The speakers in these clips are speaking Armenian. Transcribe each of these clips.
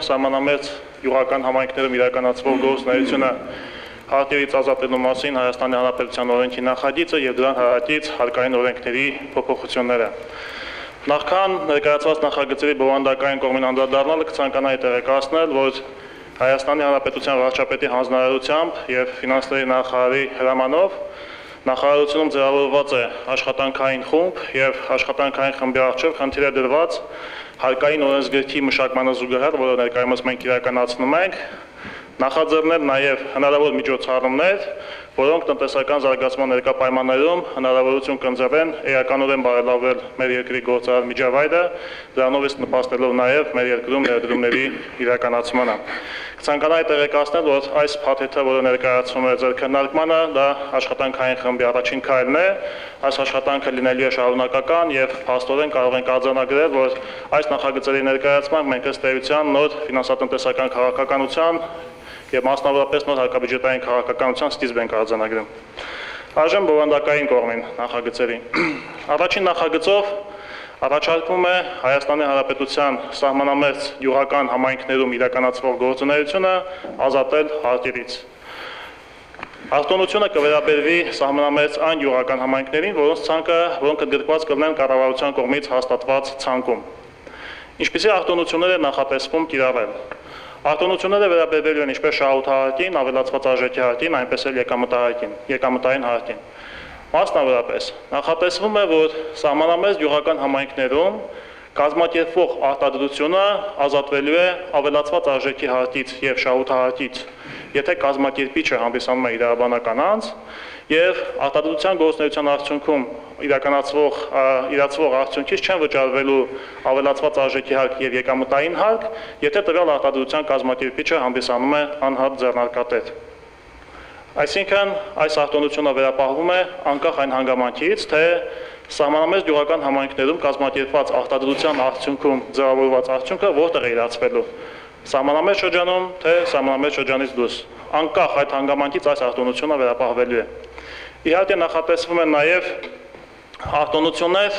Սահմանամերձ յուղական համայնքներում իրականացվող գործունեությունը հարկերից ազատելու մասին Հայաստանի Հանրապետության օրենքի նախագիծը եւ դրան հարակից հարկային օրենքների փոփոխությունները։ Նախքան ներկայացված նախագծերի բովանդակային կողմին անդրադառնալը կցանկանայի տեղեկացնել, որ Հայաստանի Հանրապետության վարչապետի հանձնարարությամբ եւ ֆինանսների նախարարի հրամանով նախարարությունում ձևավորված է աշխատանքային խումբ եւ աշխատանքային խմբի առջեւ խնդիր է դրված հարկային օրենսգրքի մշակմանը զուգահեռ, որը ներկայումս մենք իրականացնում ենք, նախաձեռնել նաև հնարավոր միջոցառումներ, որոնք տնտեսական զարգացման ներկա պայմաններում հնարավորություն կընձեռեն էականորեն բարելավել մեր երկրի գործարար միջավայրը, դրանով իսկ նպաստելով նաև մեր երկրում ներդրումների իրականացմանը։ Կցանկանայի տեղեկացնել, որ այս փաթեթը, որը ներկայացվում է ձեր քննարկմանը, դա աշխատանքային խմբի առաջին քայլն է, այս աշխատանքը լինելու է շարունակական եւ փաստորեն կարող ենք արձանագրել, որ այս նախագծերի ներկայացմամբ մենք ըստ էության նոր ֆինանսատնտեսական քաղաքականության եւ մասնավորապես նոր հարկաբյուջետային քաղաքականության սկիզբ ենք արձանագրում։ Այժմ բովանդակային կողմին նախագծերի։ Առաջին նախագծով առաջարկվում է Հայաստանի Հանրապետության սահմանամերձ յուղական համայնքներում իրականացվող գործունեությունը ազատել հարկերից։ Արտոնությունը կվերաբերվի սահմանամերձ այն յուղական համայնքներին, որոնք ընդգրկված կլինեն կառավարության կողմից հաստատված ցանկում։ Ինչպիսի արտոնություններ է նախատեսվում կիրառել։ Արտոնությունները վերաբերվելու են ինչպես շահութահարկին, ավելացված արժեքի հարկին, այնպես էլ եկամտային հարկին։ Մասնավորապես, նախատեսվում է, որ սահմանամերձ յուղական համայնքներում կազմակերպվող արտադրությունը ազատվելու է ավելացված արժեքի հարկից եւ շահութահարկից, եթե կազմակերպիչը հանդիսանում է իրավաբանական անձ եւ արտադրության գործունեության արդյունքում իրացվող արդյունքից չեն վճարվելու ավելացված արժեքի հարկ եւ եկամտային հարկ, եթե տվյալ արտադրության կազմակերպիչը հանդիսանում է անհատ ձեռնարկատեր։ Այսինքն, այս արտոնությունը վերապահվում է անկախ այն հանգամանքից, թե սահմանամերձ յուղական համայնքներում կազմակերպված արտադրության արդյունքում ձևավորված արդյունքը որտեղ է իրացվելու։ Սահմանամերձ շրջանում, թե սահմանամերձ շրջանից դուրս։ Անկախ այդ հանգամանքից այս արտոնությունը վերապահվելու է։ Իհարկե նախատեսվում է նաև արտոնություններ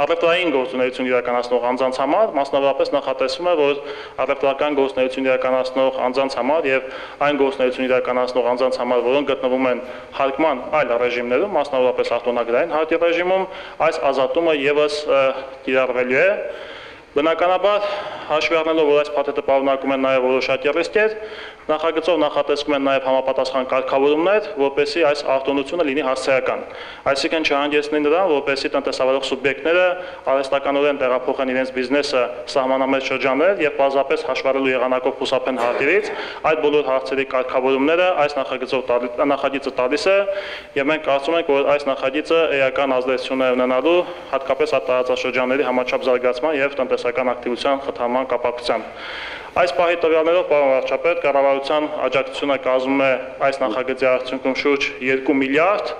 առևտրային գործունեություն իրականացնող անձանց համար, մասնավորապես նախատեսվում է, որ առևտրական գործունեություն իրականացնող անձանց համար եւ այն գործունեություն իրականացնող անձանց համար, որոնք գտնվում են հարկման այլ ռեժիմներում, մասնավորապես արտոնագրային հարկի ռեժիմում, այս ազատումը եւս կիրառվելու է։ Բնականաբար, հաշվի առնելով, որ այս փաթեթը պարունակում է նաև որոշակի ռիսկեր, նախագծով նախատեսվում են նաև համապատասխան կարգավորումներ, որպեսզի այս արտոնությունը լինի հասցեական։ Այսինքն չհանգեցնի նրան, որպեսզի տնտեսավարող սուբյեկտները արհեստականորեն տեղափոխեն իրենց բիզնեսը սահմանամերձ շրջաններ եւ պարզապես հաշվառելու եղանակով խուսափեն հարկերից, այդ բոլոր հարցերի կարգավորումները այս նախագիծը տալիս է եւ մենք կարծում ենք, որ այս նախագիծը էական ազդեցություն է ունենալու հատկապես այդ տարածաշրջանների համաչափ զարգացման եւ տնտեսական ակտիվության խթանման կապակցությամբ։ Այս պահի տվյալներով, պարոն վարչապետ, կառավարության աջակցությունը կազմում է այս նախագծի արդյունքում շուրջ 2 միլիարդ,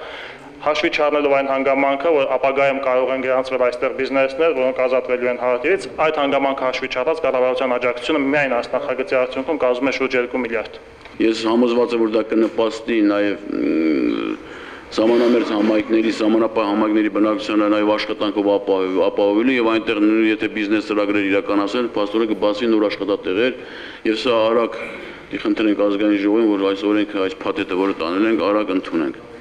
հաշվի չառնելով այն հանգամանքը, որ ապագայում կարող են գրանցվել այստեղ բիզնեսներ, որոնք ազատվելու են հարկերից, այդ հանգամանքը հաշվի չառած կառավարության աջակցությունը միայն այս նախագծի արդյունքում կազմում է շուրջ 2 միլիարդ։ Ես համոզված եմ, որ դա կնպաստի նաև սահմանամերձ համայնքների, սահմանապահ համայնքների բնակչությանը նաև աշխատանքով ապահովելու եւ այնտեղ եթե բիզնես ծրագրեր իրականացեն, փաստորեն կբացվի նոր աշխատատեղեր եւ սա արագ կխնդրենք ազգային ժողովին, որ այս օրենքը, այս փաթեթը, որը տանել ենք, արագ ընդունենք։